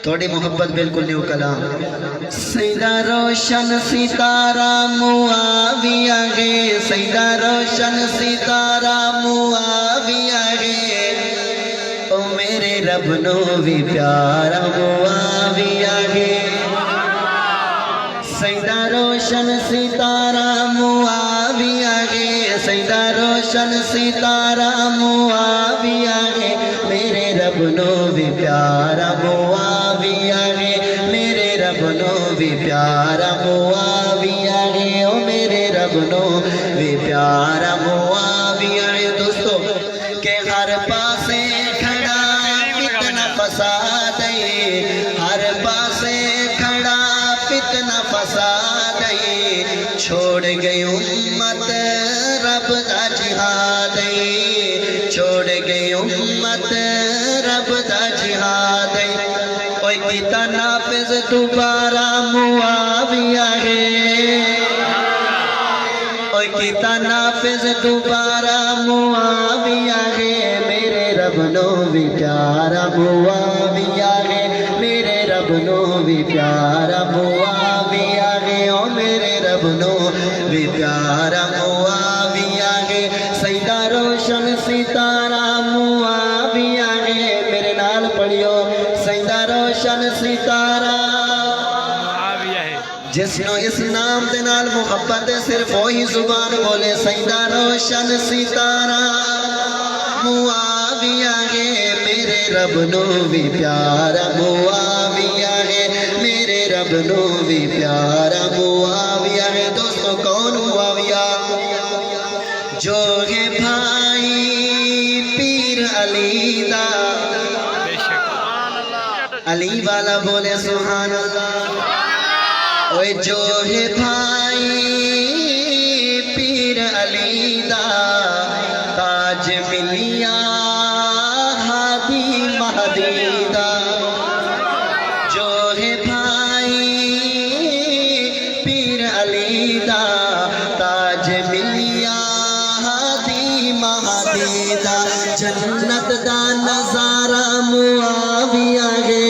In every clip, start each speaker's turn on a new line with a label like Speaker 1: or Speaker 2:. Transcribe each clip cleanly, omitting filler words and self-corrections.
Speaker 1: تھوڑی محبت بالکل نیو کلام سیدہ روشن ستارہ معاویہ ہے سیدہ روشن ستارہ معاویہ ہے او میرے رب نو بھی پیارا معاویہ ہے سیدہ روشن ستارہ معاویہ ہے سیدہ روشن ستارہ معاویہ ہے میرے رب نو بھی پیارا معاویہ ہے میرے رب نو بھی پیارا معاویہ ہے او میرے رب نو بھی پیارا معاویہ ہے دوستو کہ ہر پاسے کھڑا فتنہ فساد ہے ہر پاسے کھڑا فتنہ فساد ہے چھوڑ گئی امت رب دا جہاد ہے چھوڑ گئی امت رب دا جہاد ہے کوئی کیتا نافذ دوبارہ معاویہ ہے کوئی کیتا نافذ دوبارہ معاویہ ہے میرے رب نو بھی پیارا معاویہ ہے میرے رب نو بھی پیارا معاویہ ہے او میرے رب نو بھی پیارا معاویہ ہے سیدہ روشن ستارہ معاویہ ہے میرے نال پڑھیو سیدہ روشن ستارہ جس نو اس نام دے نال محبت صرف وہی زبان بولے سیدہ روشن ستارہ معاویہ ہے میرے رب نو بھی پیارا معاویہ ہے میرے رب نو بھی پیارا معاویہ ہے دوستو کون معاویہ جو ہے بھائی پیر علی دا علی والا بولے سبحان اللہ اوے جو ہے بھائی پیر علی دا تاج ملیا ہادی مہدی دا جو ہے بھائی پیر علی دا تاج ملیا ہادی مہدی دا جنت دا نظارہ معاویہ ہے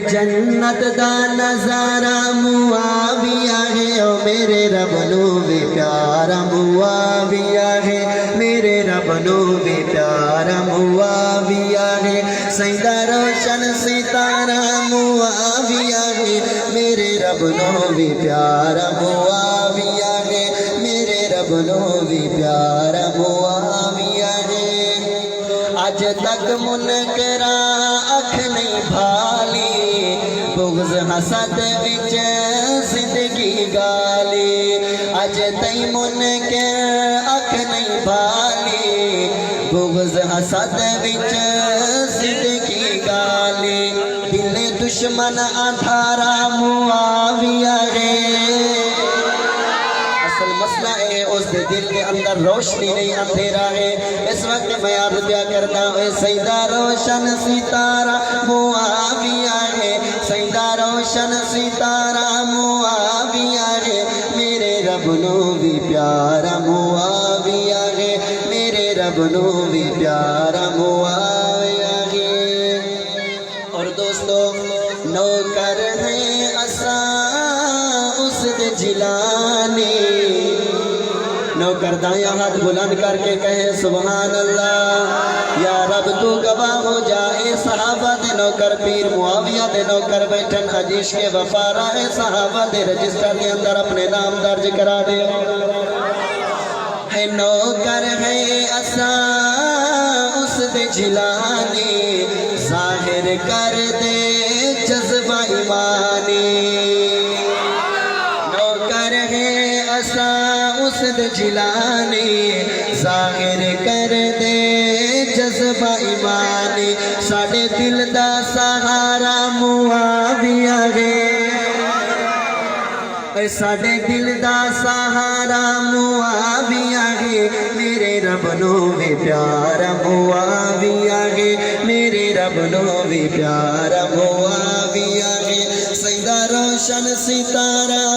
Speaker 1: جنت دا نظارہ معاویہ ہے او میرے رب نو بھی پیارا معاویہ ہے میرے رب نو بھی پیارا معاویہ ہے سیدہ روشن ستارہ معاویہ ہے میرے رب نو بھی پیارا معاویہ ہے میرے رب نو بھی پیارا معاویہ ہے آج تک منکرہ اکھ نہیں بھالی بغض حسد وچ زندگی گالی اج تئی منکر اکھ نہیں بھالی بغض حسد وچ زندگی گالی دل دشمن اندھارا معاویہ ہے اصل مسئلہ ہے اس دل کے اندر روشنی نہیں اندھیرا ہے اس وقت میں عرض کیا کرتا ہوں سیدہ روشن ستارہ معاویہ ہے سیدہ روشن ستارہ معاویہ ہے میرے رب نو بھی پیارا معاویہ ہے میرے رب نو بھی پیارا معاویہ ہے اور دوستو نوکر ہے اساں اس دے جیلانی نوکر دائیں ہاتھ بلند کر کے کہے سبحان اللہ یا رب تو گواہ ہو جائے صحابہ دے نوکر پیر معاویہ دے نوکر بیٹھن عجیش کے وفا رہے صحابہ دے رجسٹر کے اندر اپنے نام درج کرا دے ہے نوکر ہے اساں اس دے جیلانی ظاہر کر دے جذبہ ایمانی نوکر ہے اساں اس دے جیلانی ظاہر کر دے جذبہ ایمانی ساڑے دل دا سہارا معاویہ ہے ساڑے دل دا سہارا معاویہ ہے میرے رب نو بھی پیارا معاویہ ہے میرے رب نو بھی پیارا معاویہ ہے سیدہ روشن ستارہ